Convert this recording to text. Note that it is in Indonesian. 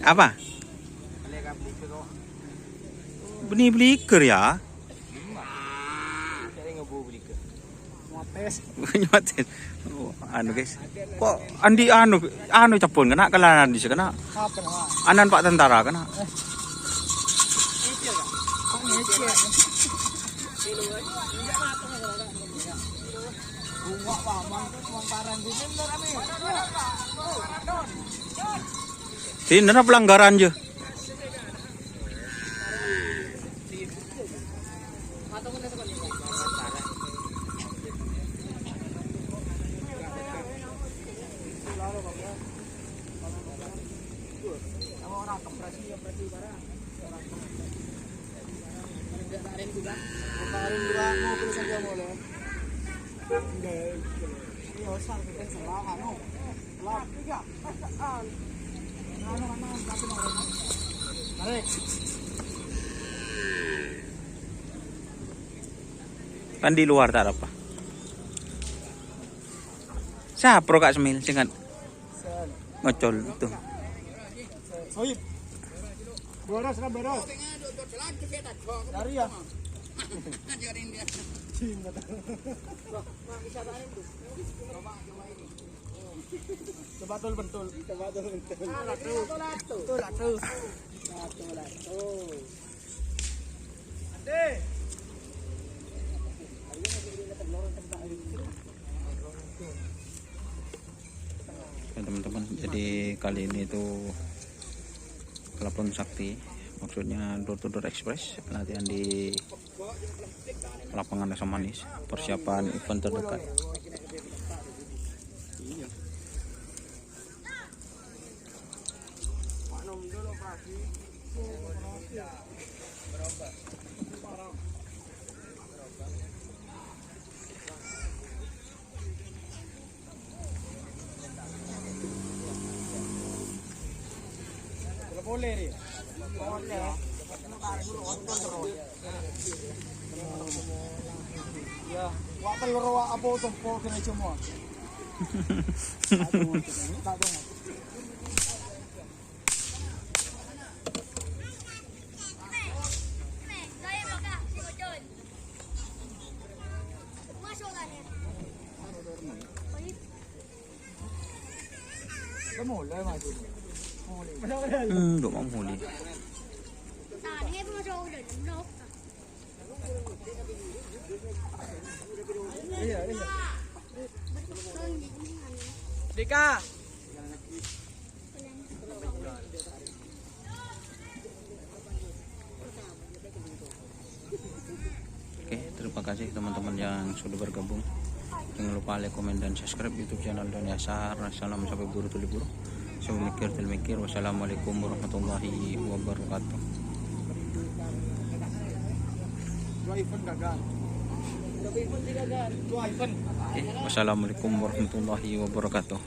Apa? Benih beliker ya? Nyotes. Oh, anu guys. Kok andi anu capon kena kalanan di sana. Anan Pak Tentara kena. Ini pelanggaran je. Kan di luar tak ada apa. Siapa Kak Semil sing kan ngocol itu. Soib. Beres. Dari ya. Coba betul. Teman-teman, jadi kali ini tuh Kelapon Sakti, maksudnya door to door express, latihan di lapangan Desa Manis, persiapan event terdekat. Boleh ya, wak telur wak apa tempo kena semua. Duk mau huli. Dika. Oke, terima kasih teman-teman yang sudah bergabung. Jangan lupa like, komen, dan subscribe YouTube channel Doni Asar. Salam sampai buru tuli buru. Saya mikir. Wassalamualaikum warahmatullahi wabarakatuh. Wassalamualaikum warahmatullahi wabarakatuh.